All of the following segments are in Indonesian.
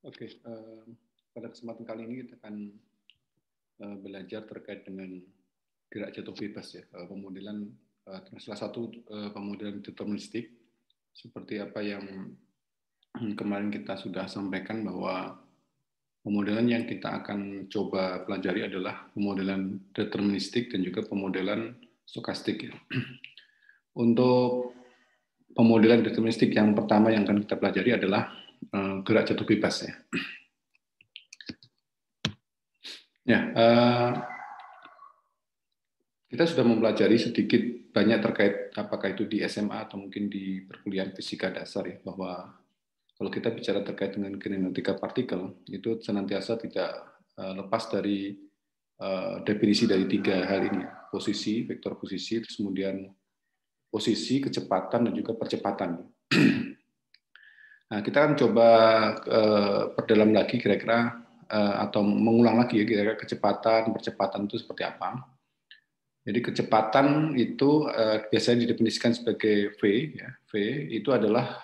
Oke, pada kesempatan kali ini kita akan belajar terkait dengan gerak jatuh bebas ya, pemodelan salah satu pemodelan deterministik seperti apa yang kemarin kita sudah sampaikan bahwa pemodelan yang kita akan coba pelajari adalah pemodelan deterministik dan juga pemodelan stokastik ya. Untuk pemodelan deterministik yang pertama yang akan kita pelajari adalah gerak jatuh bebas ya. Ya, kita sudah mempelajari sedikit banyak terkait apakah itu di SMA atau mungkin di perkuliahan fisika dasar ya, bahwa kalau kita bicara terkait dengan kinematika partikel itu senantiasa tidak lepas dari definisi dari tiga hal ini, posisi, vektor posisi, terus kemudian posisi, kecepatan dan juga percepatan. Nah, kita akan coba perdalam lagi kira-kira atau mengulang lagi ya kira-kira kecepatan, percepatan itu seperti apa. Jadi kecepatan itu biasanya didefinisikan sebagai V, ya. V itu adalah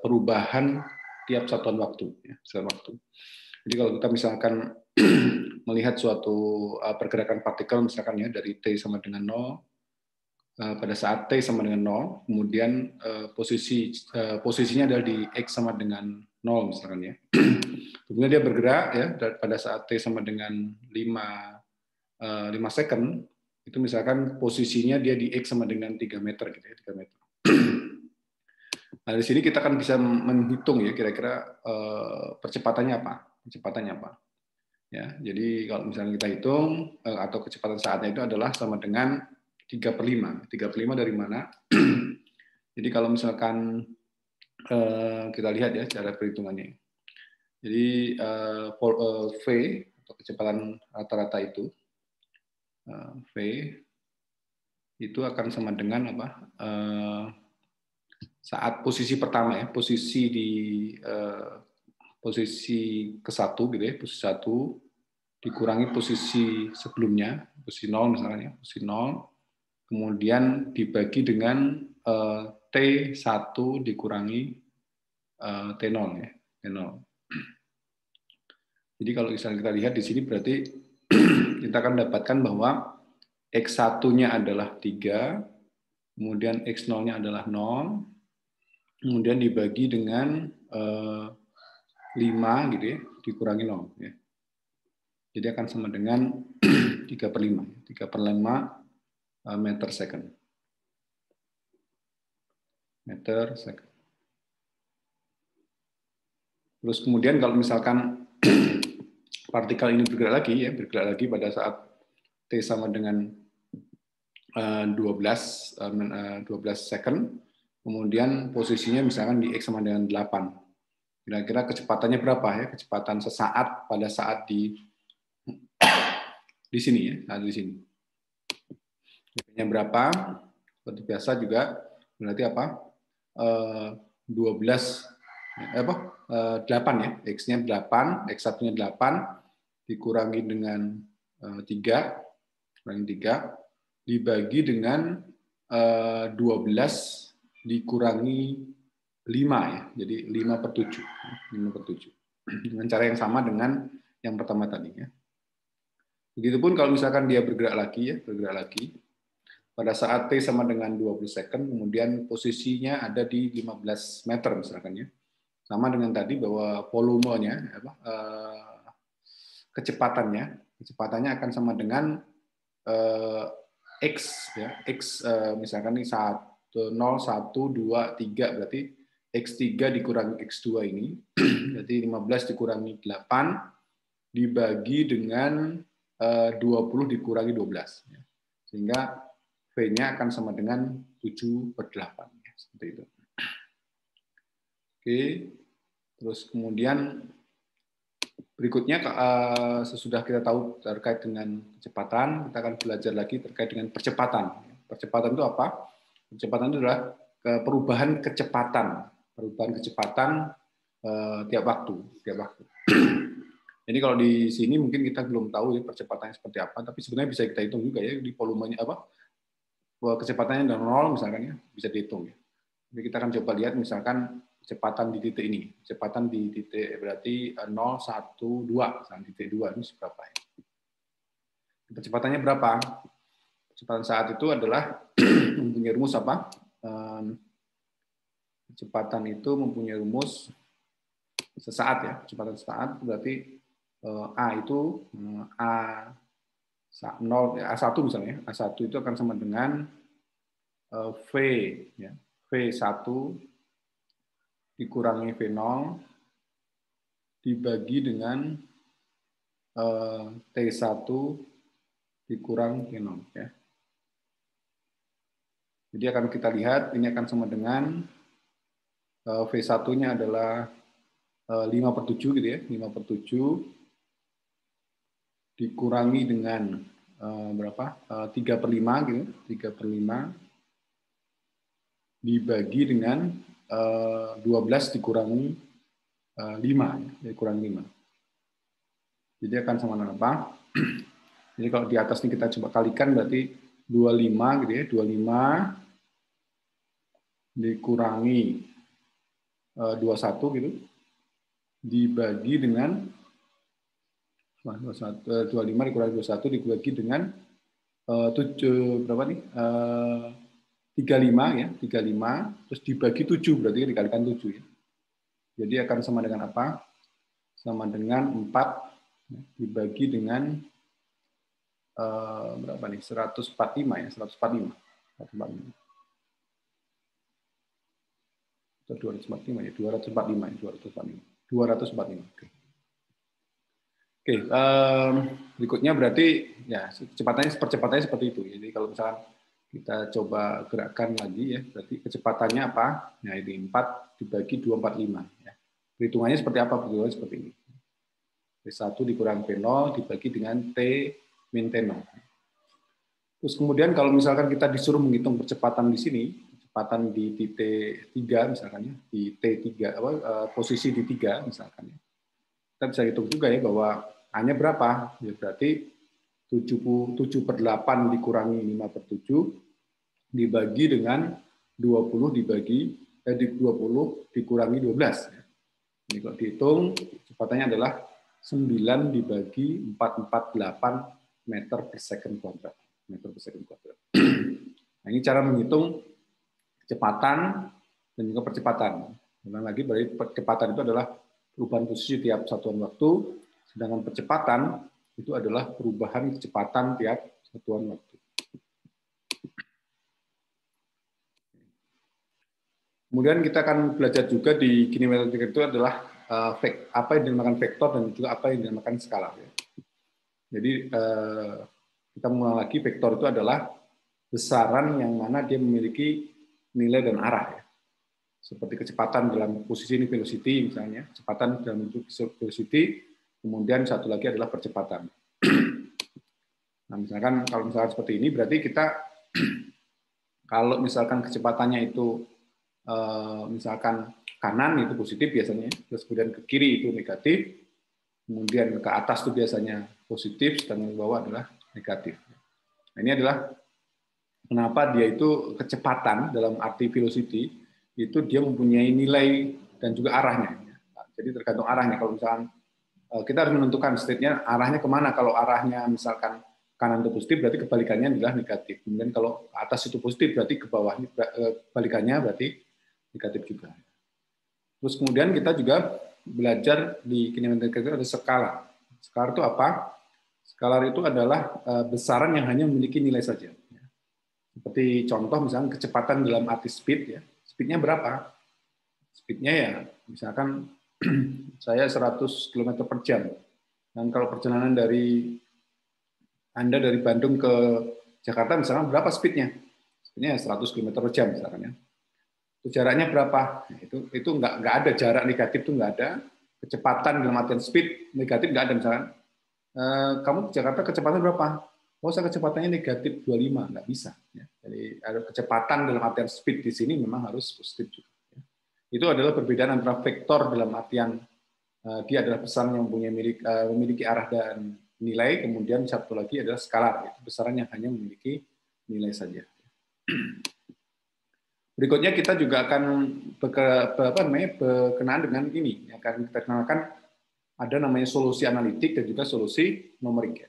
perubahan tiap satuan waktu, ya, satuan waktu. Jadi kalau kita misalkan melihat suatu pergerakan partikel misalkan ya dari T sama dengan 0, pada saat T sama dengan 0, kemudian posisinya adalah di X sama dengan 0 misalkan ya. Kemudian dia bergerak ya pada saat T sama dengan 5 second, itu misalkan posisinya dia di X sama dengan 3 meter gitu ya, 3 meter. Nah, di sini kita akan bisa menghitung ya kira-kira percepatannya apa? Kecepatannya apa? Ya, jadi kalau misalnya kita hitung atau kecepatan saatnya itu adalah sama dengan 3/5. 3/5 dari mana? Jadi kalau misalkan kita lihat ya cara perhitungannya. Jadi V atau kecepatan rata-rata itu V itu akan sama dengan apa? Saat posisi pertama ya, posisi di posisi ke-1 gitu ya, posisi 1 dikurangi posisi sebelumnya, posisi 0 misalnya, posisi 0, kemudian dibagi dengan T1 dikurangi T0 ya, T0. Jadi kalau misalnya kita lihat di sini berarti kita akan dapatkan bahwa X1-nya adalah 3, kemudian X0-nya /adalah 0, kemudian dibagi dengan 5 gitu ya, dikurangi 0 ya. Jadi akan sama dengan 3/5, 3/5 meter second. Meter second. Terus kemudian kalau misalkan partikel ini bergerak lagi pada saat T sama dengan 12 second, kemudian posisinya misalkan di X sama dengan 8. Kira-kira kecepatannya berapa ya? Kecepatan sesaat pada saat di sini ya, saat di sini. Nya berapa? Seperti biasa juga berarti apa? 8 ya. X-nya 8, X1-nya 8 dikurangi dengan 3, dibagi dengan 12 dikurangi 5 ya. Jadi 5/7. 5/7. Dengan cara yang sama dengan yang pertama tadi ya. Begitupun kalau misalkan dia bergerak lagi. Pada saat T sama dengan 20 second, kemudian posisinya ada di 15 meter misalkan ya. Sama dengan tadi bahwa volumenya, kecepatannya akan sama dengan X ya. X misalkan ini 0, 1, 2, 3 berarti X3 dikurangi X2 ini. Berarti 15 dikurangi 8 dibagi dengan 20 dikurangi 12 ya. Sehingga V-nya akan sama dengan 7/8 ya, seperti itu. Oke. Terus kemudian berikutnya sesudah kita tahu terkait dengan kecepatan, kita akan belajar lagi terkait dengan percepatan. Percepatan itu apa? Percepatan itu adalah perubahan kecepatan tiap waktu. Jadi kalau di sini mungkin kita belum tahu ya percepatannya seperti apa, tapi sebenarnya bisa kita hitung juga ya di volumenya apa, kecepatannya dari 0 misalkan ya, bisa dihitung ya. Jadi kita akan coba lihat misalkan kecepatan di titik ini. Kecepatan di titik berarti 0, 1, 2. Misalnya titik 2 ini berapa ya? Kecepatannya berapa? Kecepatan saat itu adalah mempunyai rumus apa? Kecepatan itu mempunyai rumus sesaat ya. Kecepatan sesaat berarti A itu A1 misalnya. A1 itu akan sama dengan V ya. V1 dikurangi V0 dibagi dengan T1 dikurang V0 ya. Jadi akan kita lihat ini akan sama dengan V1-nya adalah 5/7 gitu ya, 5/7 dikurangi dengan berapa? 3/5 gitu, 3/5 dibagi dengan 12 dikurangi 5, dikurangi 5. Jadi akan sama dengan apa? Jadi kalau di atas ini kita coba kalikan berarti 25 gitu ya, 25 dikurangi 21 gitu, dibagi dengan 25 dikurangi 21 dibagi dengan 7 berapa nih? 35 ya, 35 terus dibagi 7 berarti dikalikan 7 ya. Jadi akan sama dengan apa? Sama dengan 4 dibagi dengan berapa nih? 145 ya, 145. 145. Atau 245 ya, 245 ya, 245. 245. Oke. Oke, berikutnya berarti ya percepatannya seperti itu. Jadi kalau misalkan kita coba gerakkan lagi ya, berarti kecepatannya apa? Nah, ini 4 dibagi 245 ya. Perhitungannya seperti apa? Perhitungannya seperti ini. P1 dikurang P0 dibagi dengan T min T0. Terus kemudian kalau misalkan kita disuruh menghitung percepatan di sini, kecepatan di titik 3 misalkan ya, di T3 posisi di 3 misalkan ya. Kita bisa hitung juga ya bahwa hanya berapa? Ya berarti 7/8 dikurangi 5/7 dibagi dengan 20 dikurangi 12. Ini kalau dihitung kecepatannya adalah 9 dibagi 448 meter per second kuadrat. Nah, ini cara menghitung kecepatan dan juga percepatan. Ulang lagi, berarti kecepatan itu adalah perubahan posisi tiap satuan waktu, sedangkan percepatan itu adalah perubahan kecepatan tiap satuan waktu. Kemudian kita akan belajar juga di kinematika itu adalah apa yang dinamakan vektor dan juga apa yang dinamakan skalar. Jadi kita mengulang lagi, vektor itu adalah besaran yang mana dia memiliki nilai dan arah. Ya. Seperti kecepatan dalam posisi ini velocity misalnya, kecepatan dalam bentuk velocity, kemudian satu lagi adalah percepatan. Nah, misalkan kalau misalkan seperti ini, berarti kita kalau misalkan kecepatannya itu misalkan kanan itu positif biasanya, terus kemudian ke kiri itu negatif, kemudian ke atas itu biasanya positif, sedangkan ke bawah adalah negatif. Nah, ini adalah kenapa dia itu kecepatan dalam arti velocity itu dia mempunyai nilai dan juga arahnya. Jadi tergantung arahnya. Kalau misalkan kita harus menentukan state-nya arahnya kemana. Kalau arahnya misalkan kanan itu positif berarti kebalikannya adalah negatif. Kemudian kalau ke atas itu positif berarti ke bawahnya kebalikannya berarti negatif juga. Terus kemudian kita juga belajar di kinematika itu ada skala. Skala itu apa? Skalar itu adalah besaran yang hanya memiliki nilai saja. Seperti contoh misalnya kecepatan dalam arti speed ya. Speednya berapa? Speednya ya misalkan saya 100 km per jam. Dan kalau perjalanan Anda dari Bandung ke Jakarta misalkan berapa speednya? Speednya 100 km per jam misalkan ya. Itu jaraknya berapa? Nah, itu nggak ada jarak negatif, itu nggak ada. Kecepatan dalam artian speed negatif nggak ada. Misalkan kamu ke Jakarta kecepatan berapa? Oh, saya kecepatannya negatif 25, nggak bisa. Ya. Jadi ada kecepatan dalam artian speed di sini memang harus positif juga. Ya. Itu adalah perbedaan antara vektor dalam artian dia adalah besaran yang memiliki arah dan nilai, kemudian satu lagi adalah skalar, itu besaran yang hanya memiliki nilai saja. Berikutnya kita juga akan berkenaan dengan ini, akan kita kenalkan ada namanya solusi analitik dan juga solusi numerik.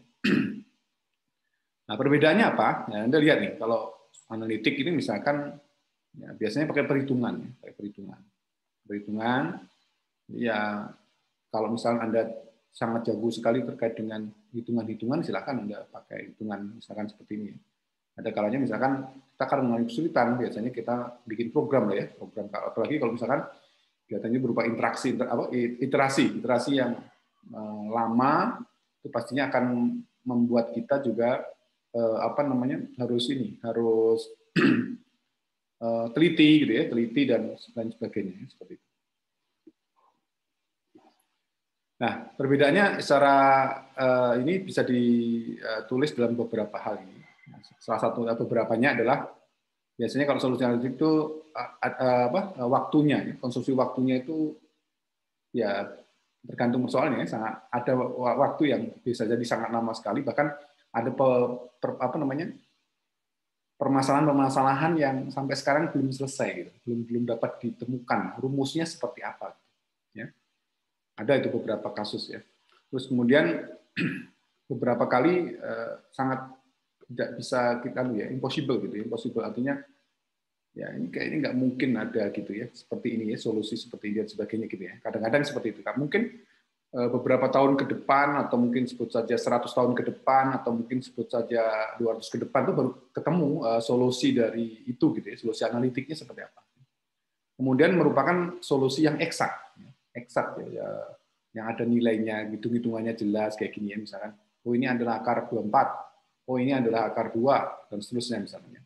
Nah, perbedaannya apa? Ya, Anda lihat nih, kalau analitik ini misalkan ya, biasanya pakai perhitungan, perhitungan. Ya, kalau misalnya Anda sangat jago sekali terkait dengan hitungan-hitungan, silakan Anda pakai hitungan misalkan seperti ini. Ada kalanya misalkan kita akan mengalami kesulitan, biasanya kita bikin program lah ya, program. Apalagi kalau misalkan biasanya berupa iterasi yang lama, itu pastinya akan membuat kita juga harus teliti gitu ya, teliti dan sebagainya seperti itu. Nah, perbedaannya secara ini bisa ditulis dalam beberapa hal ini. Salah satu beberapanya adalah biasanya kalau solusi analitik itu waktunya, konsumsi waktunya itu ya tergantung persoalannya. Sangat ada waktu yang bisa jadi sangat lama sekali, bahkan ada permasalahan-permasalahan yang sampai sekarang belum selesai, gitu. belum dapat ditemukan rumusnya seperti apa. Ya. Ada itu beberapa kasus ya. Terus kemudian beberapa kali sangat tidak bisa kita impossible gitu. Impossible artinya ya ini kayaknya nggak mungkin ada gitu ya seperti ini ya, solusi seperti ini dan sebagainya gitu ya. Kadang-kadang seperti itu. Mungkin beberapa tahun ke depan atau mungkin sebut saja 100 tahun ke depan atau mungkin sebut saja 200 ke depan itu baru ketemu solusi dari itu gitu ya, solusi analitiknya seperti apa. Kemudian merupakan solusi yang eksak ya, yang ada nilainya, hitung-hitungannya jelas kayak gini ya, misalkan oh ini adalah akar 24, oh ini adalah akar 2 dan seterusnya misalnya.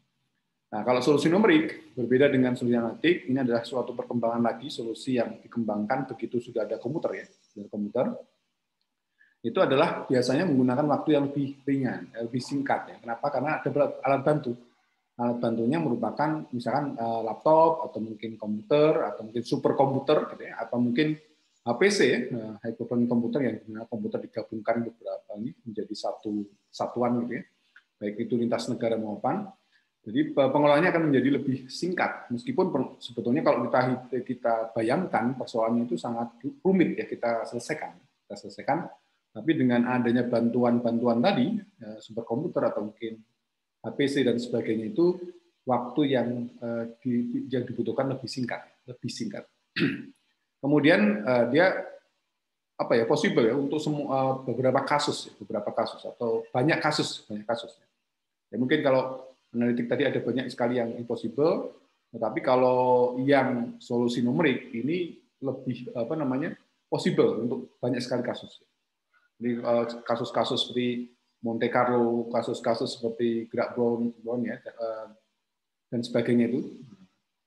Nah, kalau solusi numerik berbeda dengan solusi analitik, ini adalah suatu perkembangan lagi, solusi yang dikembangkan begitu sudah ada komputer ya, dari komputer. Itu adalah biasanya menggunakan waktu yang lebih ringan, lebih singkat ya. Kenapa? Karena ada alat bantu. Alat bantunya merupakan misalkan laptop atau mungkin komputer atau mungkin superkomputer gitu ya, atau mungkin HPC ya, high performance komputer yang dimana komputer digabungkan beberapa ini menjadi satu satuan gitu ya. Baik itu lintas negara maupun. Jadi pengelolaannya akan menjadi lebih singkat, meskipun sebetulnya kalau kita bayangkan persoalannya itu sangat rumit ya kita selesaikan, tapi dengan adanya bantuan-bantuan tadi, superkomputer atau mungkin HPC dan sebagainya itu waktu yang dibutuhkan lebih singkat. Kemudian dia possible ya untuk semua beberapa kasus atau banyak kasus. Ya mungkin kalau analitik tadi ada banyak sekali yang impossible, tetapi kalau yang solusi numerik ini lebih possible untuk banyak sekali kasus. Jadi kasus-kasus seperti Monte Carlo, kasus-kasus seperti gerak Brown ya dan sebagainya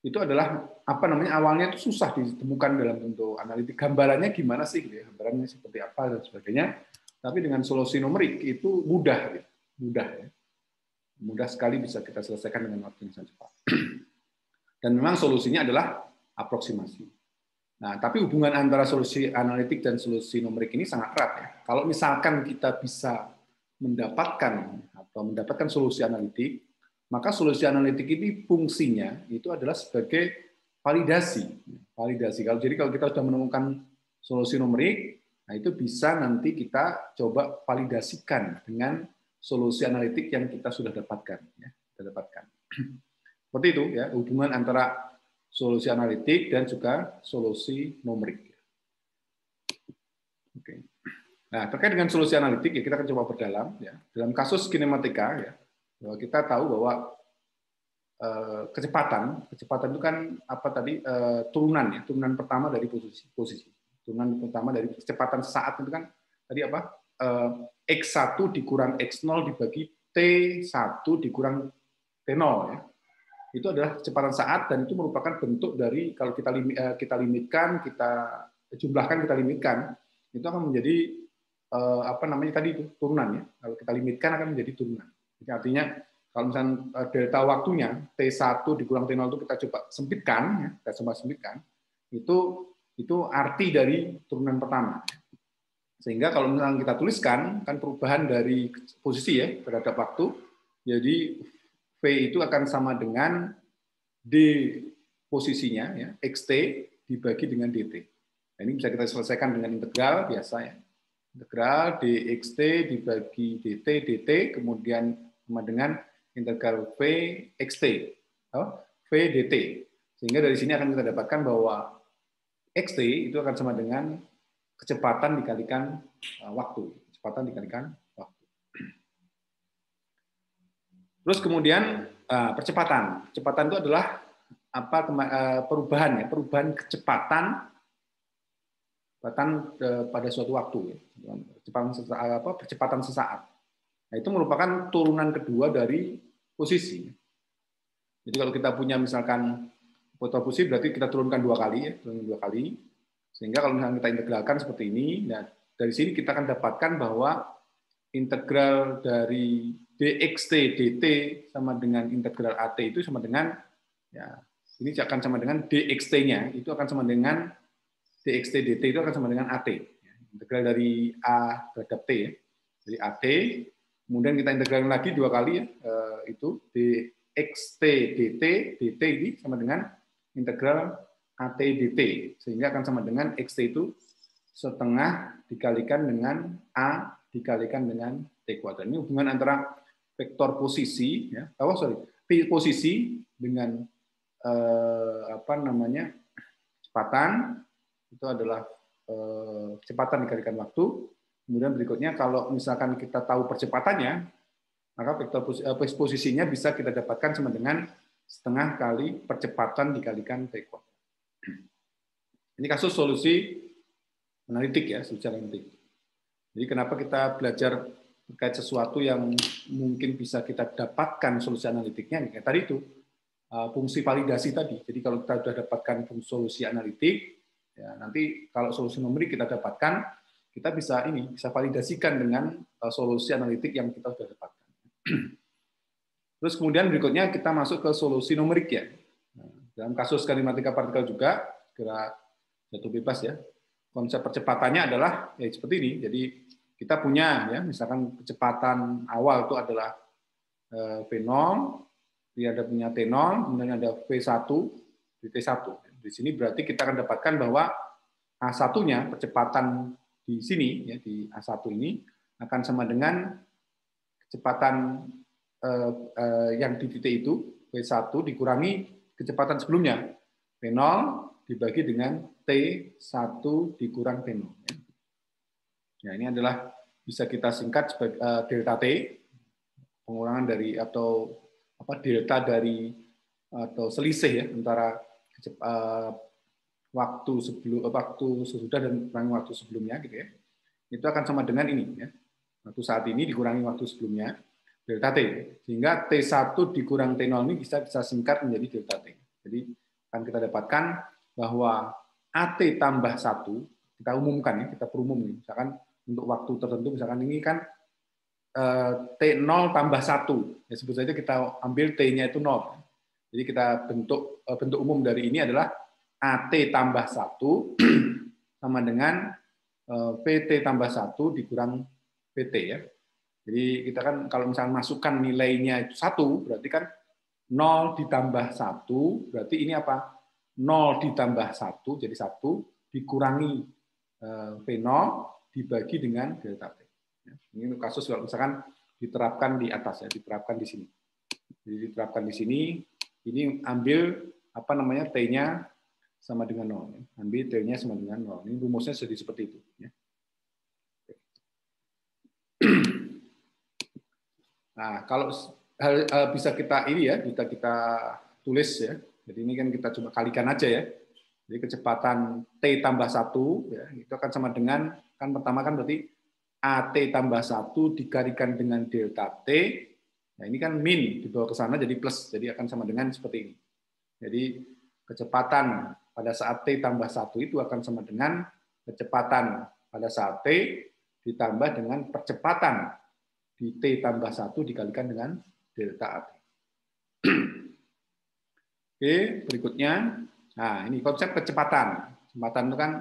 itu adalah awalnya itu susah ditemukan dalam bentuk analitik, gambarannya gimana sih gitu ya, gambarannya seperti apa dan sebagainya, tapi dengan solusi numerik itu mudah sekali bisa kita selesaikan dengan waktu yang sangat cepat. Dan memang solusinya adalah aproksimasi. Nah, tapi hubungan antara solusi analitik dan solusi numerik ini sangat erat ya. Kalau misalkan kita bisa mendapatkan solusi analitik, maka solusi analitik ini fungsinya itu adalah sebagai validasi. Kalau kita sudah menemukan solusi numerik, nah itu bisa nanti kita coba validasikan dengan solusi analitik yang kita sudah dapatkan. Seperti itu ya, hubungan antara solusi analitik dan juga solusi numerik. Oke. Nah, terkait dengan solusi analitik ya kita akan coba perdalam ya. Dalam kasus kinematika ya, bahwa kita tahu bahwa kecepatan itu kan turunan pertama dari posisi. Turunan pertama dari kecepatan saat itu kan tadi X1 dikurang X0 dibagi T1 dikurang T0 ya. Itu adalah kecepatan saat dan itu merupakan bentuk dari kalau kita limitkan, kita jumlahkan, kita limitkan, itu akan menjadi turunan ya. Kalau kita limitkan akan menjadi turunan. Jadi artinya kalau misalnya delta waktunya T1 dikurang T0 itu kita coba sempitkan, ya, itu arti dari turunan pertama. Sehingga kalau misalnya kita tuliskan kan perubahan dari posisi ya terhadap waktu, jadi V itu akan sama dengan D posisinya, ya, xt dibagi dengan dt. Nah, ini bisa kita selesaikan dengan integral biasa, ya. Integral dxt dibagi dt, kemudian sama dengan integral v xt, v dt. Sehingga dari sini akan kita dapatkan bahwa xt itu akan sama dengan kecepatan dikalikan waktu. Kecepatan dikalikan waktu. Terus kemudian percepatan. Percepatan itu adalah perubahan, ya, perubahan kecepatan pada suatu waktu, ya. Percepatan sesaat. Nah, itu merupakan turunan kedua dari posisi. Jadi kalau kita punya misalkan vektor posisi berarti kita turunkan dua kali, ya, Sehingga kalau misalnya kita integralkan seperti ini, nah dari sini kita akan dapatkan bahwa integral dari dxt dt sama dengan integral at itu sama dengan, ya, ini akan sama dengan dxt-nya itu akan sama dengan dxt dt itu akan sama dengan at. Integral dari a terhadap t, ya. Jadi at, kemudian kita integralkan lagi dua kali, ya, itu dxt dt ini sama dengan integral at dt, sehingga akan sama dengan xt itu setengah dikalikan dengan a dikalikan dengan t kuadrat. Ini hubungan antara vektor posisi, ya, posisi dengan kecepatan itu adalah kecepatan dikalikan waktu. Kemudian berikutnya kalau misalkan kita tahu percepatannya, maka vektor posisinya bisa kita dapatkan sama dengan setengah kali percepatan dikalikan t kuadrat. Ini kasus solusi analitik, ya, solusi analitik. Jadi kenapa kita belajar terkait sesuatu yang mungkin bisa kita dapatkan solusi analitiknya, kayak tadi itu fungsi validasi tadi. Jadi kalau kita sudah dapatkan solusi analitik, ya, nanti kalau solusi numerik kita dapatkan, kita bisa validasikan dengan solusi analitik yang kita sudah dapatkan. Terus kemudian berikutnya kita masuk ke solusi numerik, ya. Nah, dalam kasus kinematika partikel juga kira jatuh bebas, ya. Konsep percepatannya adalah ya seperti ini. Jadi kita punya, ya, misalkan kecepatan awal itu adalah V0, dia ada punya T0, kemudian ada V1 di T1. Di sini berarti kita akan dapatkan bahwa A1-nya kecepatan di sini, ya, di A1 ini akan sama dengan kecepatan yang di titik itu V1 dikurangi kecepatan sebelumnya V0 dibagi dengan T1 dikurang T0. Ya, ini adalah bisa kita singkat sebagai delta T, pengurangan dari atau delta dari atau selisih, ya, antara waktu sesudah dan kurangi waktu sebelumnya, gitu, ya. Itu akan sama dengan ini, ya. Waktu saat ini dikurangi waktu sebelumnya delta T, sehingga T1 dikurang T0 ini bisa singkat menjadi delta T. Jadi akan kita dapatkan bahwa AT tambah 1, kita umumkan, ya, kita perumum, misalkan untuk waktu tertentu, misalkan ini kan T0 tambah 1, ya, sebut saja kita ambil T-nya itu 0. Jadi kita bentuk umum dari ini adalah AT tambah 1 sama dengan PT tambah 1 dikurang PT, ya. Jadi kita kan kalau misalnya masukkan nilainya itu 1, berarti kan 0 ditambah 1, berarti ini apa? 0 ditambah 1, jadi 1, dikurangi V0, dibagi dengan delta T. Ini kasus kalau misalkan diterapkan di atas, ya, diterapkan di sini. Jadi diterapkan di sini, ini ambil T-nya sama dengan 0. Ambil T-nya sama dengan 0. Ini rumusnya jadi seperti itu, ya. Nah, kalau bisa kita bisa kita tulis, ya. Jadi ini kan kita coba kalikan aja, ya. Jadi kecepatan T tambah 1, ya, itu akan sama dengan, kan pertama kan berarti AT tambah 1 dikalikan dengan delta T. Nah, ini kan min dibawa ke sana jadi plus, jadi akan sama dengan seperti ini. Jadi kecepatan pada saat T tambah 1 itu akan sama dengan kecepatan pada saat T ditambah dengan percepatan di T tambah 1 dikalikan dengan delta AT. Oke, berikutnya. Nah, ini konsep kecepatan. Kecepatan itu kan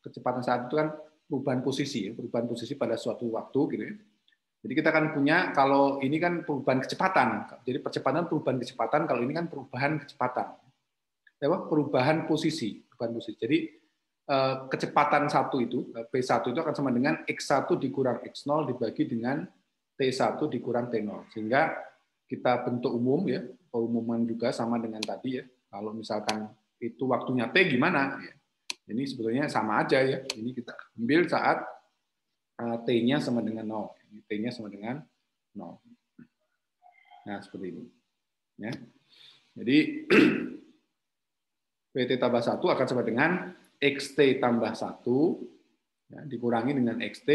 kecepatan saat itu kan perubahan posisi pada suatu waktu, gitu, ya. Jadi kita akan punya, kalau ini kan perubahan kecepatan. Jadi percepatan perubahan kecepatan, kalau ini kan perubahan kecepatan. Perubahan posisi. Jadi kecepatan satu itu, P1 itu akan sama dengan X1 dikurang X0 dibagi dengan T1 dikurang T0. Sehingga kita bentuk umum ya, peumuman juga sama dengan tadi ya. Kalau misalkan itu waktunya T gimana? Ini sebetulnya sama aja ya. Ini kita ambil saat T-nya sama dengan 0. T-nya sama dengan 0. Nah, seperti ini. Ya. Jadi PT tambah 1 akan sama dengan XT tambah 1 ya, dikurangi dengan XT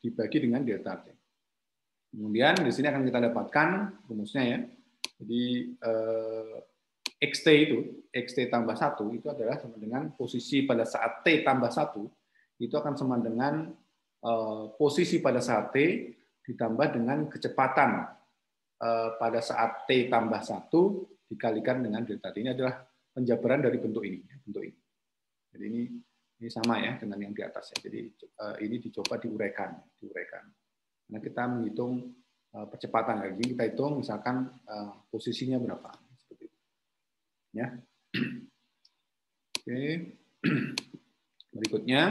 dibagi dengan delta T. Kemudian di sini akan kita dapatkan rumusnya ya. Jadi XT tambah 1 itu adalah sama dengan posisi pada saat T tambah 1 itu akan sama dengan posisi pada saat T ditambah dengan kecepatan pada saat T tambah 1 dikalikan dengan delta T. Ini adalah penjabaran dari bentuk ini. Jadi ini sama ya dengan yang di atas ya. Jadi ini dicoba diuraikan. Karena kita menghitung percepatan. Jadi kita hitung misalkan posisinya berapa. Seperti itu. Ya. Oke. Berikutnya.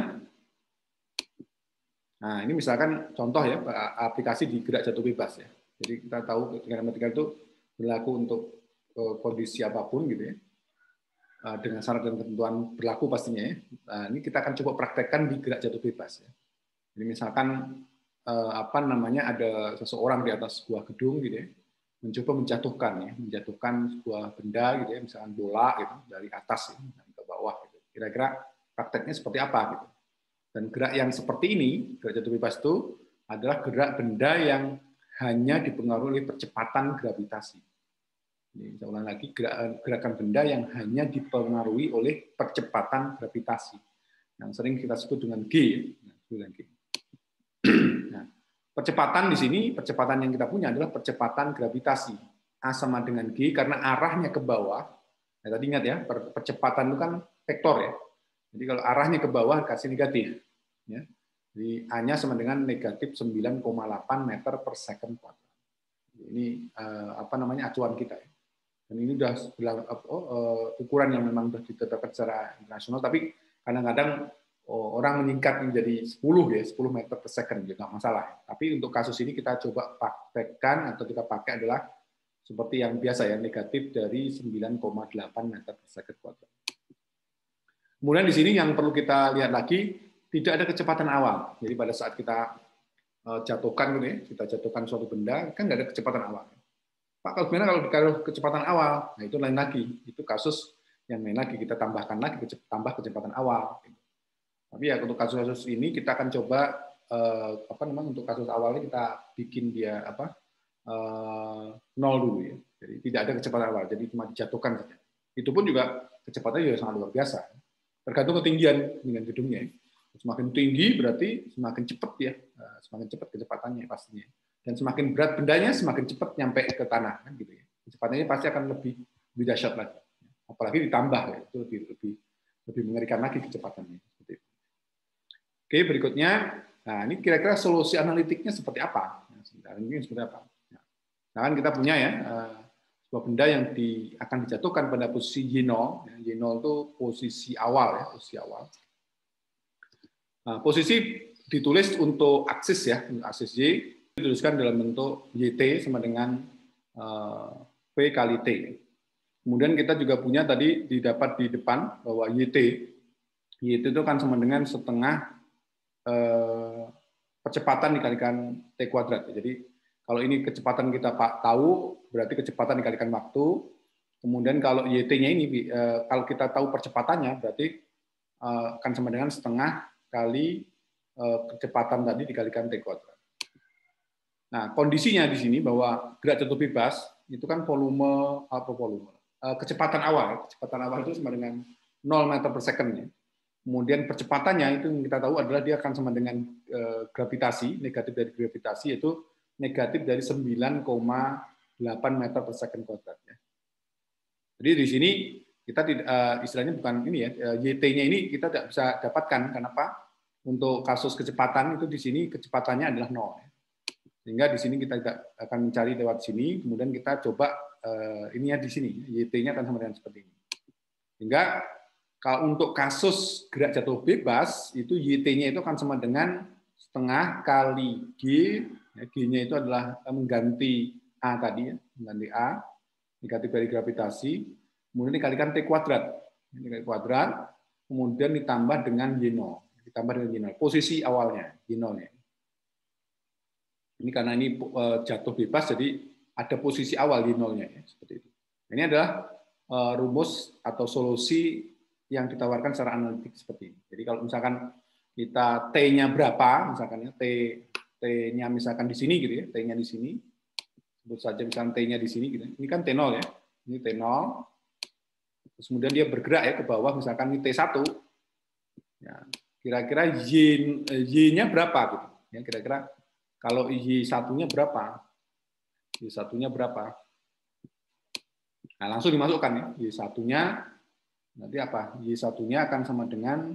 Nah, ini misalkan contoh ya aplikasi di gerak jatuh bebas ya. Jadi kita tahu kinematika itu berlaku untuk kondisi apapun gitu ya. Dengan syarat dan ketentuan berlaku pastinya ya. Nah, ini kita akan coba praktekkan di gerak jatuh bebas ya. Jadi misalkan ada seseorang di atas sebuah gedung gitu ya, mencoba menjatuhkan sebuah benda gitu ya, misalkan bola gitu dari atas ya, ke bawah gitu. Kira-kira prakteknya seperti apa gitu. Dan gerak yang seperti ini, gerak jatuh bebas itu adalah gerak benda yang hanya dipengaruhi oleh percepatan gravitasi. Ini saya ulang lagi, gerakan benda yang hanya dipengaruhi oleh percepatan gravitasi, yang sering kita sebut dengan G. Nah, percepatan di sini, percepatan yang kita punya adalah percepatan gravitasi. A sama dengan G karena arahnya ke bawah. Nah, tadi ingat ya, percepatan itu kan vektor ya. Jadi kalau arahnya ke bawah kasih negatif. Ya. Jadi A-nya sama dengan negatif 9,8 meter per second kuadrat. Ini acuan kita ya. Dan ini sudah ukuran yang memang sudah ditetapkan secara internasional, tapi kadang-kadang orang meningkat menjadi 10 meter per second, nggak masalah. Tapi untuk kasus ini kita coba praktekkan atau kita pakai adalah seperti yang biasa ya, negatif dari 9,8 meter per second kuadrat. Kemudian di sini yang perlu kita lihat lagi, tidak ada kecepatan awal. Jadi pada saat kita jatuhkan gitu ya, kita jatuhkan suatu benda, kan nggak ada kecepatan awal. Pak, kalau gimana kalau kecepatan awal? Nah, itu lain lagi. Itu kasus yang lain lagi. Kita tambahkan lagi, tambah kecepatan awal. Tapi ya untuk kasus-kasus ini kita akan coba untuk kasus awalnya kita bikin dia nol dulu ya. Jadi tidak ada kecepatan awal. Jadi cuma dijatuhkan saja. Itu pun juga kecepatannya juga sangat luar biasa. Tergantung ketinggian dengan gedungnya. Semakin tinggi berarti semakin cepat ya. Semakin cepat kecepatannya pastinya. Dan semakin berat bendanya, semakin cepat nyampe ke tanah, kan gitu ya. Kecepatannya pasti akan lebih dahsyat lagi. Apalagi ditambah, ya, itu lebih mengerikan lagi kecepatannya. Oke, berikutnya, nah ini kira-kira solusi analitiknya seperti apa? Ini seperti apa? Nah, kan kita punya ya sebuah benda yang akan dijatuhkan pada posisi Y0. Y0 itu posisi awal ya, posisi awal. Nah, posisi ditulis untuk aksis ya, untuk aksis Y. Dituliskan dalam bentuk YT sama dengan P kali T. Kemudian kita juga punya tadi didapat di depan bahwa YT itu kan sama dengan setengah percepatan dikalikan T kuadrat. Jadi kalau ini kecepatan kita tahu, berarti kecepatan dikalikan waktu. Kemudian kalau YT-nya ini, kalau kita tahu percepatannya, berarti akan sama dengan setengah kali kecepatan tadi dikalikan T kuadrat. Nah, kondisinya di sini bahwa gerak jatuh bebas itu kan kecepatan awal itu sama dengan 0 meter per second ya. Kemudian percepatannya itu yang kita tahu adalah dia akan sama dengan gravitasi, negatif dari gravitasi yaitu negatif dari 9,8 meter per second kuadrat ya. Jadi di sini kita istilahnya bukan ini ya, YT-nya ini kita tidak bisa dapatkan. Kenapa? Untuk kasus kecepatan itu di sini kecepatannya adalah 0 ya. Sehingga di sini kita akan mencari lewat sini, kemudian kita coba ini ya di sini, YT-nya akan sama dengan seperti ini. Sehingga kalau untuk kasus gerak jatuh bebas, itu YT-nya itu akan sama dengan setengah kali G, ya, G-nya itu adalah mengganti A tadi, ya, mengganti A, negatif dari gravitasi, kemudian dikalikan T kuadrat. T kuadrat, kemudian ditambah dengan Y0. Ditambah dengan Y0. Posisi awalnya, Y0-nya. Ini karena ini jatuh bebas, jadi ada posisi awal Y0-nya. Ya, seperti itu. Ini adalah rumus atau solusi yang ditawarkan secara analitik seperti ini. Jadi kalau misalkan kita T-nya berapa, misalkan ya, T-nya misalkan di sini gitu ya, T-nya di sini, sebut saja misalkan T-nya di sini gitu. Ini kan T0 ya. Ini T0. Terus kemudian dia bergerak ya ke bawah, misalkan ini T1. Ya, kira-kira Y-nya berapa gitu. Ya, kira-kira kalau Y1-nya berapa? Y1-nya berapa? Nah, langsung dimasukkan ya. Y1-nya nanti apa? Y1-nya akan sama dengan,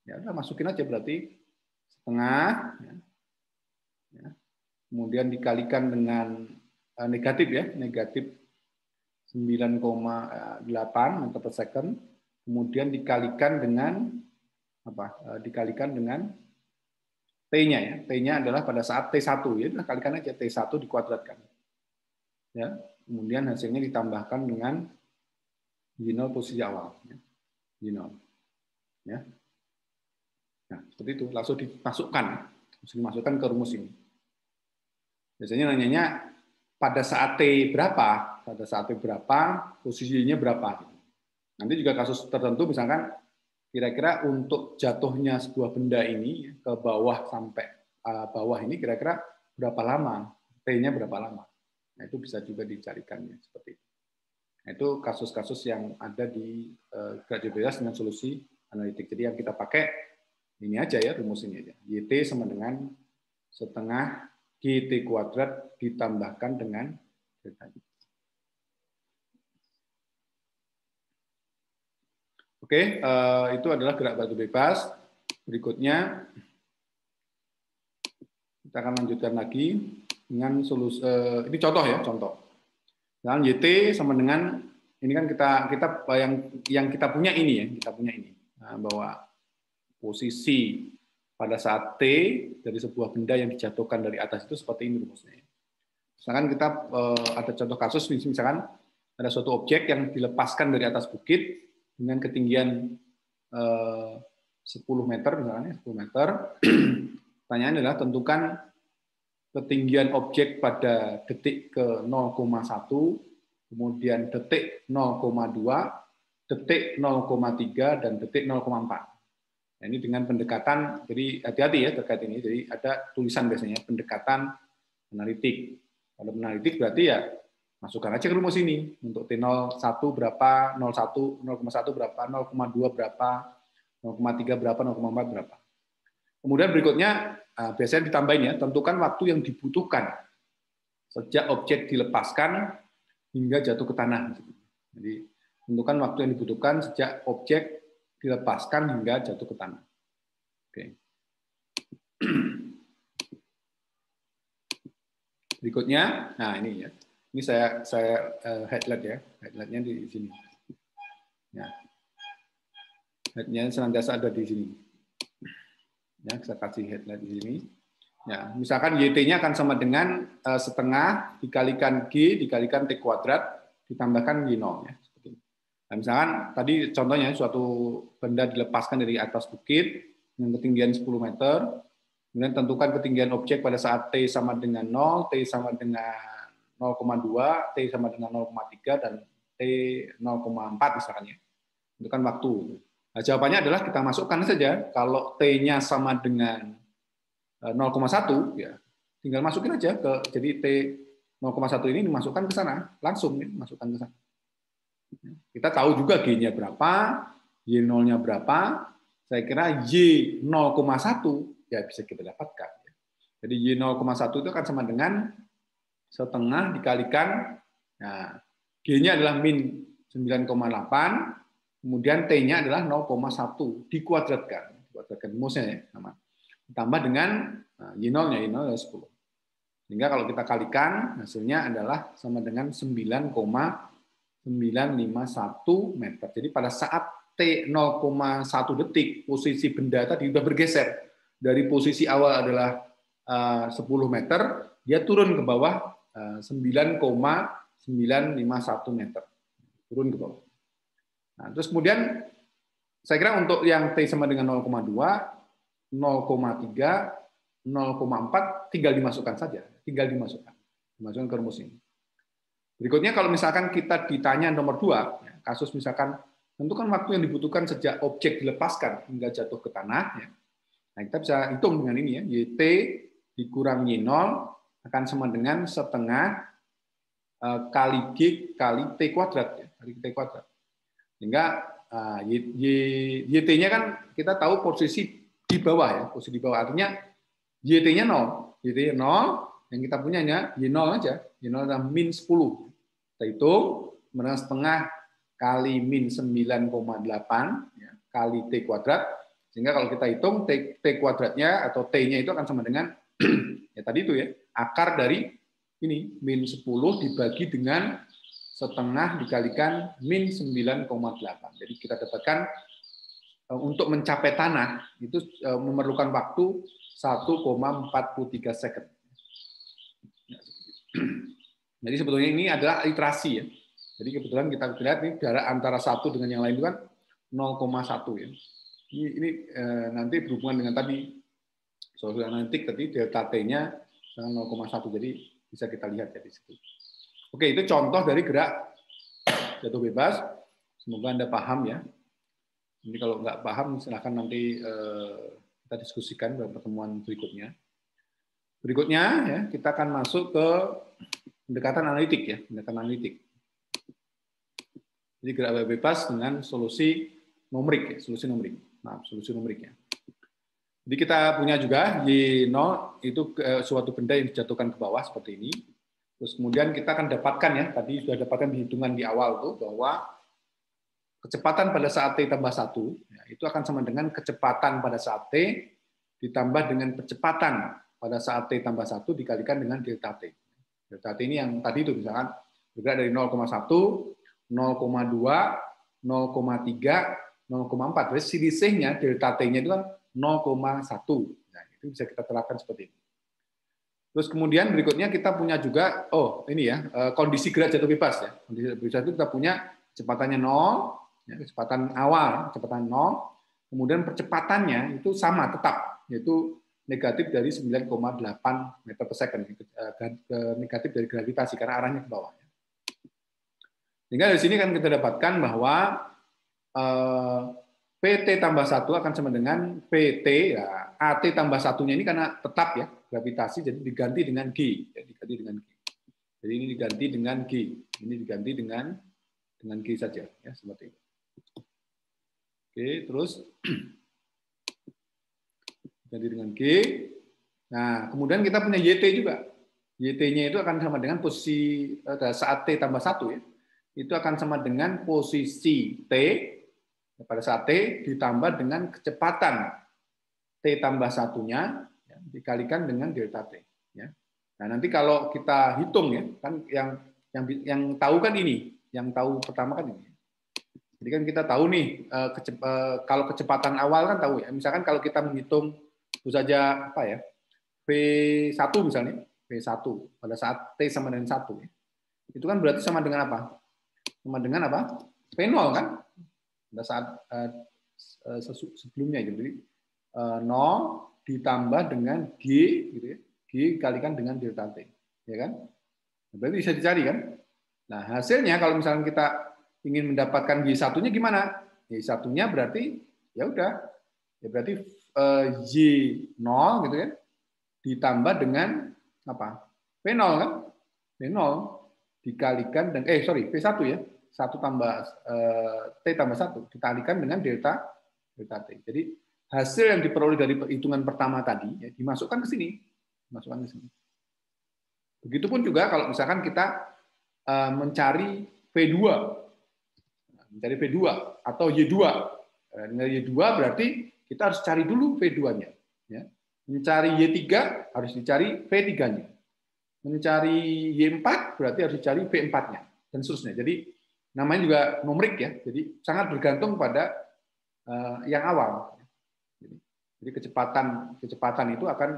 ya udah masukin aja berarti setengah. Ya. Kemudian dikalikan dengan negatif ya, negatif 9,8 meter per second. Kemudian dikalikan dengan apa? Dikalikan dengan T-nya ya. T-nya adalah pada saat T1 ya, nah, kalikan aja T1 dikuadratkan. Ya. Kemudian hasilnya ditambahkan dengan Y0 posisi awal ya. Y0. Ya. Nah, seperti itu langsung dimasukkan ke rumus ini. Biasanya nanyanya pada saat T berapa? Pada saat T berapa, posisinya berapa? Nanti juga kasus tertentu misalkan kira-kira untuk jatuhnya sebuah benda ini ke bawah sampai bawah ini kira-kira berapa lama, T-nya berapa lama. Nah, itu bisa juga dicarikan ya, seperti itu. Nah, itu kasus-kasus yang ada di gerak bebas dengan solusi analitik. Jadi yang kita pakai ini aja ya, rumus ini aja. YT sama dengan setengah GT kuadrat ditambahkan dengan delta. Oke, itu adalah gerak batu bebas. Berikutnya kita akan lanjutkan lagi dengan solusi. Ini contoh ya, contoh. Dan YT sama dengan ini kan kita yang kita punya ini ya, kita punya ini bahwa posisi pada saat T dari sebuah benda yang dijatuhkan dari atas itu seperti ini rumusnya. Misalkan kita ada contoh kasus, misalkan ada suatu objek yang dilepaskan dari atas bukit dengan ketinggian 10 meter misalnya, 10 meter. Pertanyaan adalah tentukan ketinggian objek pada detik ke 0,1, kemudian detik 0,2, detik 0,3, dan detik 0,4. Nah, ini dengan pendekatan, jadi hati-hati ya terkait ini. Jadi ada tulisan biasanya pendekatan analitik. Kalau analitik berarti ya masukkan aja ke rumus ini. Untuk T01 berapa, 01, 0,1 berapa, 0,2 berapa, 0,3 berapa, 0,4 berapa. Kemudian berikutnya biasanya ditambahin ya, tentukan waktu yang dibutuhkan sejak objek dilepaskan hingga jatuh ke tanah. Jadi tentukan waktu yang dibutuhkan sejak objek dilepaskan hingga jatuh ke tanah. Oke. Berikutnya, nah ini ya. Ini saya highlight ya. Highlightnya di sini. Ya. Highlightnya senantiasa ada di sini. Ya, saya kasih headlight di sini. Ya, misalkan YT-nya akan sama dengan setengah dikalikan G dikalikan T kuadrat ditambahkan Y0 ya. Nah, misalkan tadi contohnya suatu benda dilepaskan dari atas bukit dengan ketinggian 10 meter, kemudian tentukan ketinggian objek pada saat T sama dengan 0, T sama dengan 0,2, T sama dengan 0,3, dan T 0,4 misalkan ya. Tentukan waktu. Nah, jawabannya adalah kita masukkan saja, kalau T-nya sama dengan 0,1, ya tinggal masukin aja ke, jadi T 0,1 ini dimasukkan ke sana, langsung ya, masukkan ke sana. Kita tahu juga G-nya berapa, Y0-nya berapa, saya kira Y 0,1 ya bisa kita dapatkan. Jadi Y 0,1 itu akan sama dengan setengah dikalikan, nah, G-nya adalah min 9,8, kemudian T-nya adalah 0,1 dikuadratkan rumusnya ya, sama. Ditambah dengan Y0-nya, Y0 adalah 10. Sehingga kalau kita kalikan, hasilnya adalah sama dengan 9,951 meter. Jadi pada saat T 0,1 detik, posisi benda tadi sudah bergeser. Dari posisi awal adalah 10 meter, dia turun ke bawah 9,951 meter. Turun ke bawah. Nah, terus kemudian, saya kira untuk yang T sama dengan 0,2, 0,3, 0,4 tinggal dimasukkan saja, dimasukkan ke rumus ini. Berikutnya kalau misalkan kita ditanya nomor 2, kasus misalkan tentukan waktu yang dibutuhkan sejak objek dilepaskan hingga jatuh ke tanah. Nah, kita bisa hitung dengan ini ya, YT dikurang Y0 akan sama dengan setengah kali G kali T kuadrat, kali T kuadrat. Sehingga YT-nya kan kita tahu posisi di bawah ya, posisi di bawah artinya YT-nya 0. YT-nya 0, yang kita punyanya Y0 aja. Y0 adalah min 10. Kita hitung, kemudian setengah kali min 9,8 ya, kali T kuadrat. Sehingga kalau kita hitung T kuadratnya atau T-nya itu akan sama dengan ya tadi itu ya, akar dari ini min 10 dibagi dengan setengah dikalikan min 9,8. Jadi kita dapatkan untuk mencapai tanah itu memerlukan waktu 1,43 second. Jadi sebetulnya ini adalah iterasi ya. Jadi kebetulan kita lihat ini jarak antara satu dengan yang lain itu kan 0,1 ya. Ini nanti berhubungan dengan tadi solusi analitik tadi delta T-nya dengan 0,1. Jadi bisa kita lihat ya di situ. Oke, itu contoh dari gerak jatuh bebas. Semoga Anda paham ya. Ini kalau nggak paham silahkan nanti kita diskusikan pada pertemuan berikutnya. Berikutnya ya, kita akan masuk ke pendekatan analitik ya, pendekatan analitik. Jadi gerak bebas dengan solusi numerik ya, solusi numerik. Maaf, solusi numeriknya. Jadi kita punya juga Y0 itu suatu benda yang dijatuhkan ke bawah seperti ini. Terus kemudian kita akan dapatkan ya, tadi sudah dapatkan hitungan di awal tuh bahwa kecepatan pada saat T tambah 1 ya, itu akan sama dengan kecepatan pada saat T ditambah dengan kecepatan pada saat T tambah 1 dikalikan dengan delta T. Delta T ini yang tadi itu misalkan bergerak dari 0,1, 0,2, 0,3, 0,4. Jadi selisihnya delta T-nya itu kan 0,1. Nah, itu bisa kita terapkan seperti ini. Terus kemudian berikutnya kita punya juga, ini ya, kondisi gerak jatuh bebas ya. Kondisi jatuh bebas itu kita punya kecepatannya 0, ya, kecepatan awal, kecepatan 0, kemudian percepatannya itu sama tetap, yaitu negatif dari 9,8 meter per second, negatif dari gravitasi karena arahnya ke bawah. Sehingga dari sini kan kita dapatkan bahwa PT tambah 1 akan sama dengan PT, ya, AT tambah 1-nya ini karena tetap ya, gravitasi, jadi diganti dengan G. Ya, diganti dengan G. Jadi ini diganti dengan G. Ini diganti dengan G saja, ya, seperti itu. Oke, terus ganti dengan G. Nah, kemudian kita punya YT juga. YT-nya itu akan sama dengan posisi saat T tambah 1 ya. Itu akan sama dengan posisi T pada saat T ditambah dengan kecepatan T tambah 1-nya ya, dikalikan dengan delta T. Ya. Nah, nanti kalau kita hitung ya, kan yang tahu kan ini, yang tahu pertama kan ini. Jadi kan kita tahu nih, kalau kecepatan awal kan tahu ya. Misalkan kalau kita menghitung itu saja apa ya, V1 misalnya, V1 pada saat T sama dengan 1 ya. Itu kan berarti sama dengan apa? Sama dengan apa? V0 kan? Pada saat sebelumnya jadi 0 ditambah dengan G gitu ya. G dikalikan dengan delta T, ya kan? Berarti bisa dicari kan? Nah, hasilnya kalau misalnya kita ingin mendapatkan Y1-nya gimana? Y1-nya berarti ya udah, ya berarti Y0 gitu kan, ditambah dengan apa? V0 kan? V0 dikalikan dengan V1 ya. 1 tambah T tambah 1 dikalikan dengan delta T. Jadi hasil yang diperoleh dari perhitungan pertama tadi ya, dimasukkan ke sini. Begitupun juga kalau misalkan kita mencari V2. Mencari V2 atau Y2. Dengan Y2 berarti kita harus cari dulu V2-nya. Ya. Mencari Y3 harus dicari V3-nya. mencari Y4 berarti harus dicari V4-nya dan seterusnya. Jadi namanya juga numerik ya. Jadi sangat bergantung pada yang awal. Jadi kecepatan itu akan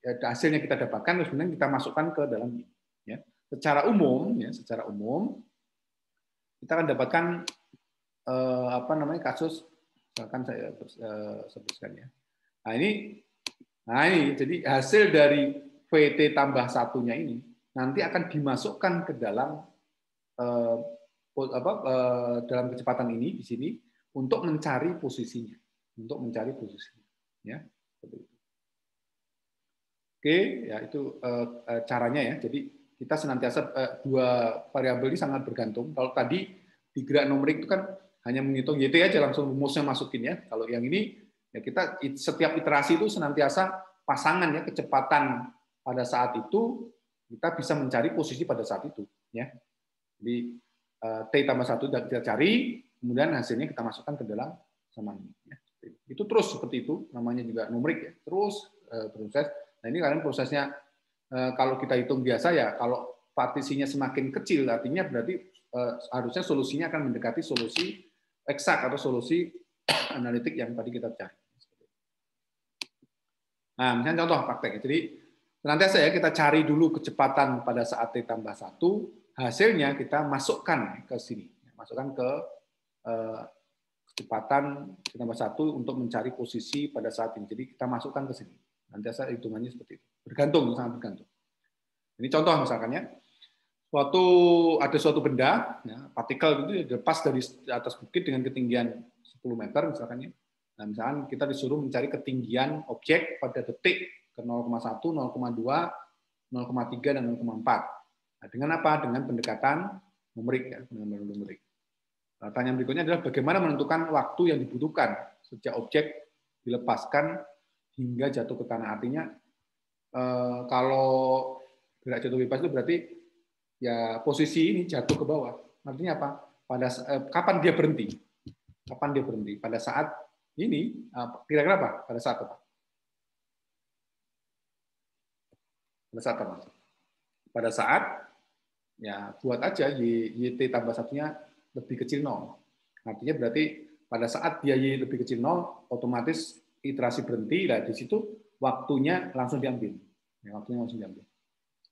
hasilnya kita dapatkan terus kemudian kita masukkan ke dalam ini. Ya. Secara umum kita akan dapatkan kasus misalkan saya sebutkan ya. Nah ini jadi hasil dari VT tambah satunya ini nanti akan dimasukkan ke dalam dalam kecepatan ini di sini untuk mencari posisinya, ya. Oke, ya itu caranya ya. Jadi kita senantiasa dua variabel ini sangat bergantung. Kalau tadi di gerak numerik itu kan hanya menghitung YT aja langsung rumusnya masukin ya. Kalau yang ini ya kita setiap iterasi itu senantiasa pasangan ya, kecepatan pada saat itu kita bisa mencari posisi pada saat itu ya. Jadi T tambah 1 kita cari, kemudian hasilnya kita masukkan ke dalam samaan ini ya. Itu terus seperti itu, namanya juga numerik ya. Terus proses. Nah, ini kalian prosesnya kalau kita hitung biasa ya, kalau partisinya semakin kecil artinya berarti harusnya solusinya akan mendekati solusi eksak atau solusi analitik yang tadi kita cari. Nah, misalnya contoh praktek. Jadi senantiasa ya kita cari dulu kecepatan pada saat T tambah 1, hasilnya kita masukkan ke sini. Masukkan ke kecepatan T tambah 1 untuk mencari posisi pada saat ini. Jadi kita masukkan ke sini. Nanti asal hitungannya seperti itu. Bergantung, sangat bergantung. Ini contoh misalkan ya. Ada suatu benda, ya, partikel itu dilepas dari atas bukit dengan ketinggian 10 meter misalkan ya. Nah, misalkan kita disuruh mencari ketinggian objek pada detik ke 0,1, 0,2, 0,3 dan 0,4. Nah, dengan apa? Dengan pendekatan numerik ya, dengan numerik. Nah, pertanyaan berikutnya adalah bagaimana menentukan waktu yang dibutuhkan sejak objek dilepaskan hingga jatuh ke tanah. Artinya kalau gerak jatuh bebas itu berarti ya posisi ini jatuh ke bawah. Artinya apa? Kapan dia berhenti? Kapan dia berhenti? Pada saat ini kira-kira apa? Pada saat apa? Pada saat apa? Pada saat ya buat aja YT tambah satunya lebih kecil 0. Artinya berarti pada saat dia Y lebih kecil 0, otomatis iterasi berhenti, nah di situ waktunya langsung diambil. Ya, waktunya langsung diambil.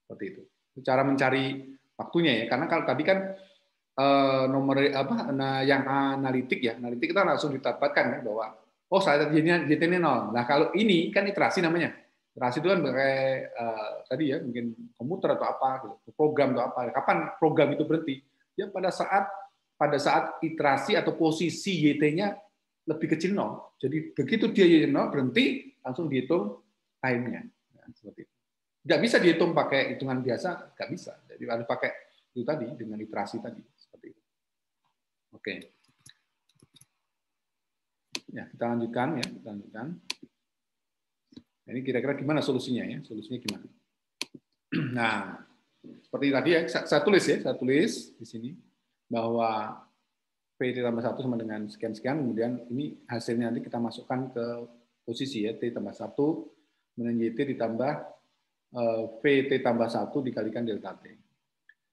Seperti itu. Cara mencari waktunya ya, karena kalau tadi kan nomor yang analitik ya, analitik kita langsung didapatkan ya bahwa saat JT ini 0. Nah kalau ini kan iterasi namanya. Iterasi itu kan pakai tadi ya mungkin komputer atau apa, gitu, program atau apa. Kapan program itu berhenti? Ya pada saat iterasi atau posisi YT-nya lebih kecil 0. Jadi begitu dia YT 0 berhenti, langsung dihitung time-nya. Nah, seperti itu. Nggak bisa dihitung pakai hitungan biasa, nggak bisa. Jadi harus pakai itu tadi dengan iterasi tadi seperti itu. Oke. Ya, kita lanjutkan ya, kita lanjutkan. Ini kira-kira gimana solusinya ya? Solusinya gimana? Nah, seperti tadi ya, saya tulis di sini bahwa P tambah 1 sama dengan sekian-sekian, kemudian ini hasilnya nanti kita masukkan ke posisi ya, T tambah 1, kemudian YT ditambah VT tambah 1 dikalikan delta T.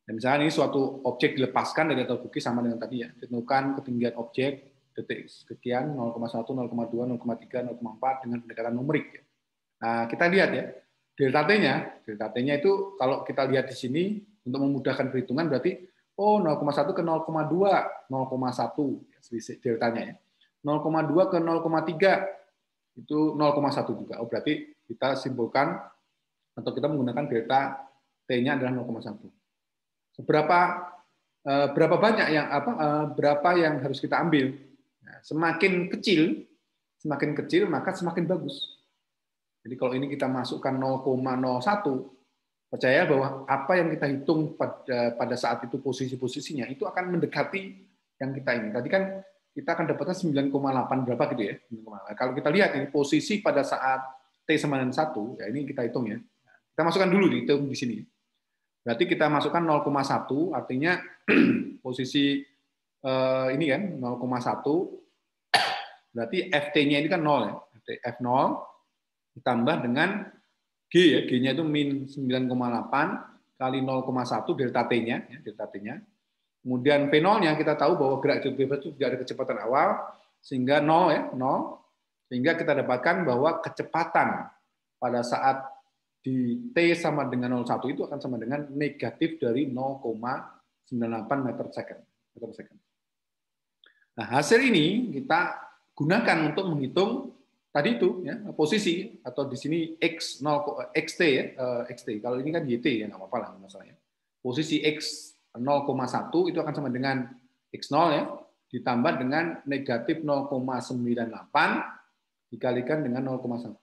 Dan misalnya ini suatu objek dilepaskan dari atas bukit sama dengan tadi ya, ditentukan ketinggian objek detik sekian 0,1, 0,2, 0,3, 0,4 dengan pendekatan numerik. Ya. Nah, kita lihat ya, delta T-nya itu kalau kita lihat di sini untuk memudahkan perhitungan berarti 0,1 ke 0,2, 0,1 selisih deltanya ya. 0,2 ke 0,3 itu 0,1 juga. Berarti kita simpulkan atau kita menggunakan delta T-nya adalah 0,1. Berapa banyak yang berapa yang harus kita ambil? Nah, semakin kecil maka semakin bagus. Jadi kalau ini kita masukkan 0,01, percaya bahwa apa yang kita hitung pada saat itu posisi-posisinya itu akan mendekati yang kita ini. Tadi kan kita akan dapatkan 9,8 berapa gitu ya. Kalau kita lihat ini posisi pada saat T sama dengan 1, ya ini kita hitung ya. Kita masukkan dulu dihitung di sini. Berarti kita masukkan 0,1, artinya posisi ini kan 0,1, berarti FT-nya ini kan 0 ya. F0 ditambah dengan G ya, G-nya itu min 9,8 kali 0,1 delta T-nya, ya, delta T-nya. Kemudian V0-nya kita tahu bahwa gerak jatuh bebas itu tidak ada kecepatan awal, sehingga 0 ya, 0. Sehingga kita dapatkan bahwa kecepatan pada saat di T sama dengan 0,1 itu akan sama dengan negatif dari 0,98 meter per second. Nah, hasil ini kita gunakan untuk menghitung tadi itu ya, posisi atau di sini xt ya, xt. Kalau ini kan yt ya, nggak apa-apa lah masalahnya. Posisi x 0,1 itu akan sama dengan x0 ya, ditambah dengan negatif 0,98 dikalikan dengan 0,1.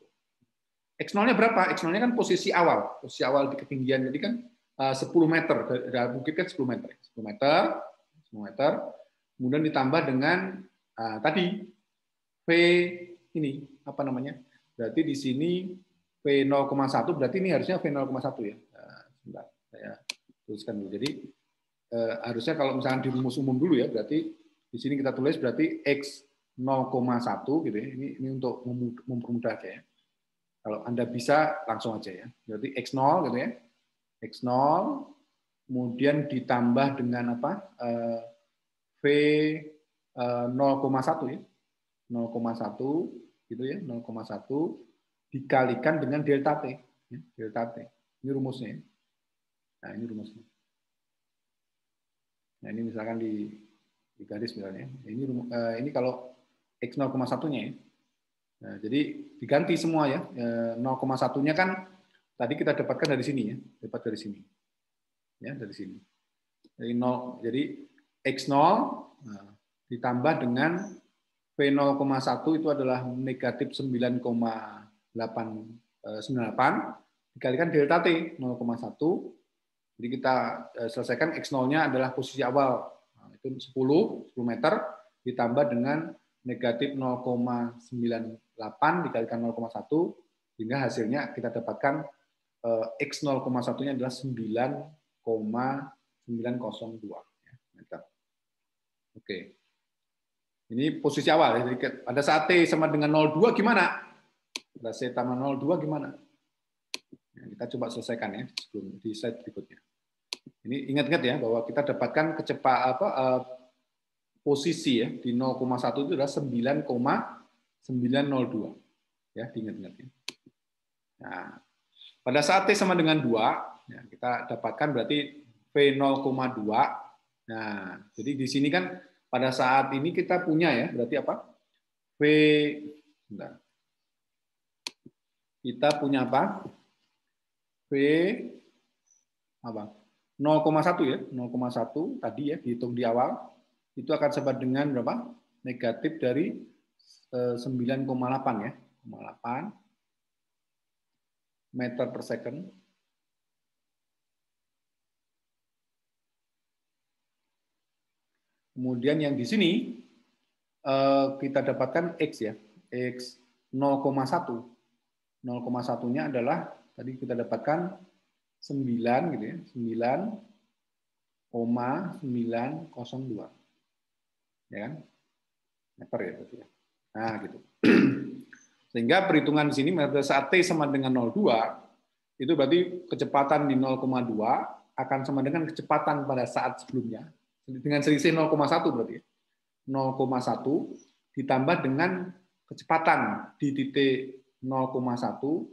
X0-nya berapa? X0-nya kan posisi awal di ketinggian, jadi kan 10 meter, mungkin kan 10 meter, 10 meter, kemudian ditambah dengan tadi V ini apa namanya? Berarti di sini V0,1 berarti ini harusnya V0,1 ya. Sebentar, saya tuliskan dulu. Jadi harusnya kalau misalnya di rumus umum dulu ya, berarti di sini kita tulis berarti X 0,1 gitu ya. Ini untuk mempermudah aja ya. Kalau Anda bisa langsung aja ya. Berarti X0 gitu ya. X0 kemudian ditambah dengan apa? V 0,1 ya. 0,1 gitu ya, 0,1 dikalikan dengan delta T. Ya, delta T. Ini rumusnya. Nah, ini rumusnya. Nah, ini misalkan di garis misalnya. Ini kalau X 0,1-nya ya. Nah, jadi diganti semua ya. 0,1-nya kan tadi kita dapatkan dari sini ya, dapat dari sini. Ya, dari sini. Jadi X0 ditambah dengan V0,1 itu adalah negatif 9,898 dikalikan delta T 0,1. Jadi kita selesaikan X0-nya adalah posisi awal. Nah, itu 10 meter ditambah dengan negatif 0,98 dikalikan 0,1 sehingga hasilnya kita dapatkan X 0,1-nya adalah 9,902 meter. Oke. Ini posisi awal. Jadi pada saat T sama dengan 0,2 gimana? Pada C sama 0,2 gimana? Nah, kita coba selesaikan ya sebelum di slide berikutnya. Ini ingat-ingat ya bahwa kita dapatkan posisi ya di 0,1 itu adalah 9,902. Ya, diingat-ingat ya. Nah, pada saat T sama dengan 2, ya, kita dapatkan berarti V 0,2. Nah, jadi di sini kan pada saat ini kita punya ya, berarti apa? Kita punya apa? V apa? 0,1 ya, 0,1 tadi ya dihitung di awal itu akan sama dengan berapa? Negatif dari 9,8 ya, 0,8 meter per second. Kemudian yang di sini kita dapatkan X ya, X 0,1. 0,1-nya adalah tadi kita dapatkan 9 gitu ya, 9,902. Ya kan? Meter ya berarti ya. Nah, gitu. Sehingga perhitungan di sini pada saat T sama dengan 0,2 itu berarti kecepatan di 0,2 akan sama dengan kecepatan pada saat sebelumnya dengan selisih 0,1 berarti 0,1 ditambah dengan kecepatan di titik 0,1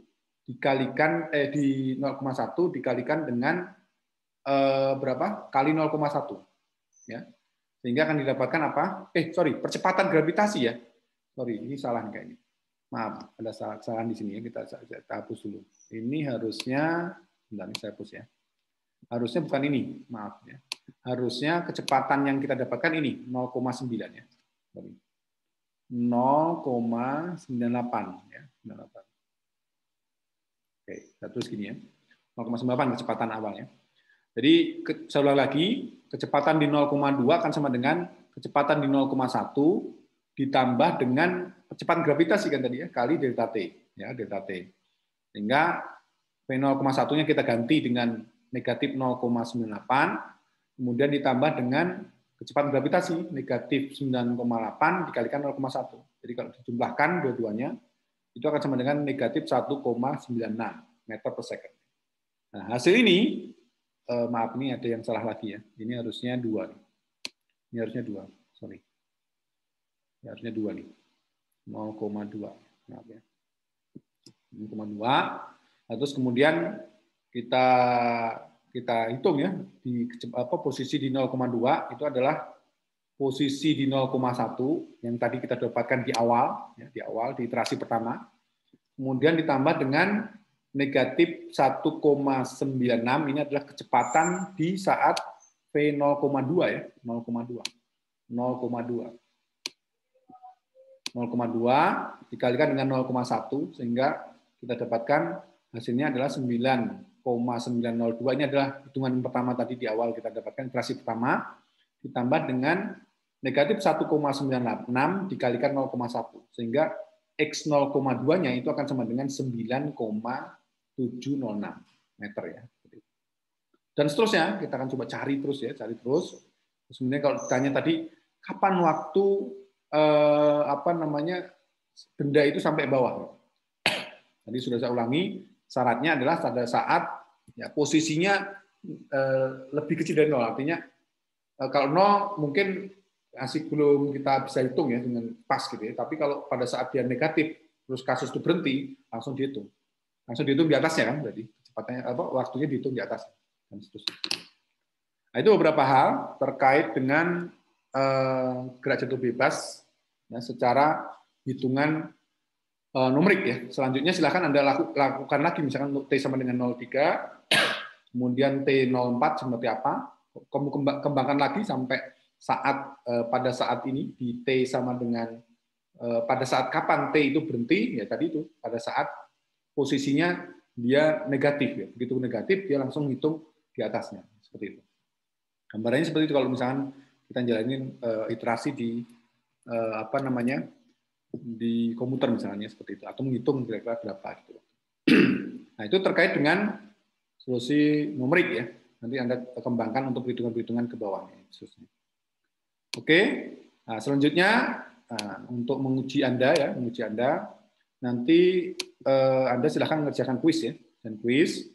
dikalikan di 0,1 dikalikan dengan berapa kali 0,1 ya, sehingga akan didapatkan apa? Percepatan gravitasi ya. Ini salah kayaknya. Maaf, ada kesalahan di sini ya, kita hapus dulu. Ini harusnya, bentar ini saya hapus ya. Harusnya bukan ini, maaf ya. Harusnya kecepatan yang kita dapatkan ini 0,9 ya. 0,98 ya, 98. Oke, kita tulis gini ya. 0,98 kecepatan awalnya. Jadi saya ulang lagi, kecepatan di 0,2 akan sama dengan kecepatan di 0,1 ditambah dengan kecepatan gravitasi kan tadi ya, kali delta T ya, delta T. Sehingga V0,1-nya kita ganti dengan negatif 0,98, kemudian ditambah dengan kecepatan gravitasi negatif 9,8 dikalikan 0,1. Jadi kalau dijumlahkan dua-duanya itu akan sama dengan negatif 1,96 meter per second. Nah, hasil ini maaf ini ada yang salah lagi ya. Ini harusnya 2 nih. Ini harusnya 2, sorry. Ini harusnya 2 nih. 0,2. Maaf ya. 0,2. Nah, terus kemudian kita hitung ya di posisi di 0,2 itu adalah posisi di 0,1 yang tadi kita dapatkan di awal ya, di iterasi pertama. Kemudian ditambah dengan negatif 1,96 ini adalah kecepatan di saat V 0,2 ya, 0,2. 0,2 dikalikan dengan 0,1 sehingga kita dapatkan hasilnya adalah 9,902. Ini adalah hitungan pertama tadi di awal kita dapatkan iterasi pertama ditambah dengan negatif 1,96 dikalikan 0,1 sehingga X 0,2-nya itu akan sama dengan 9,706 meter ya. Dan seterusnya kita akan coba cari terus. Sebenarnya kalau ditanya tadi kapan waktu benda itu sampai bawah. Tadi sudah saya ulangi, syaratnya adalah pada saat ya, posisinya lebih kecil dari 0. Artinya kalau 0 mungkin masih belum kita bisa hitung ya dengan pas gitu ya. Tapi kalau pada saat dia negatif terus kasus itu berhenti, langsung dihitung di atasnya kan berarti kecepatnya waktunya dihitung di atas dan seterusnya. Nah, itu beberapa hal terkait dengan gerak jatuh bebas ya, secara hitungan numerik ya. Selanjutnya silakan Anda lakukan lagi misalkan T sama dengan 0,3, kemudian T04 seperti apa, kembangkan lagi sampai pada saat ini di T sama dengan pada saat kapan T itu berhenti ya tadi itu pada saat posisinya dia negatif ya. Begitu negatif dia langsung hitung di atasnya seperti itu. Gambarannya seperti itu kalau misalkan kita jalanin iterasi di di komputer misalnya seperti itu atau menghitung kira-kira berapa gitu. Nah, itu terkait dengan solusi numerik ya. Nanti Anda kembangkan untuk perhitungan-perhitungan ke bawahnya. Oke. Nah, selanjutnya untuk menguji Anda nanti Anda silakan mengerjakan kuis ya. Dan kuis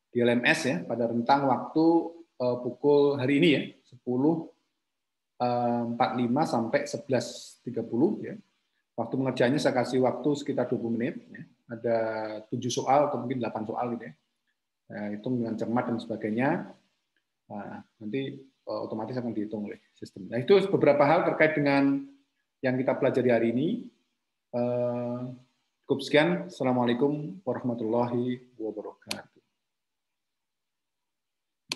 di LMS ya pada rentang waktu pukul hari ini ya 10.45 sampai 11.30 ya. Waktu mengerjakannya saya kasih waktu sekitar 20 menit ya. Ada 7 soal atau mungkin 8 soal gitu ya. Hitung dengan cermat dan sebagainya. Nah, nanti otomatis akan dihitung oleh sistem. Nah, itu beberapa hal terkait dengan yang kita pelajari hari ini. Cukup sekian. Assalamualaikum warahmatullahi wabarakatuh.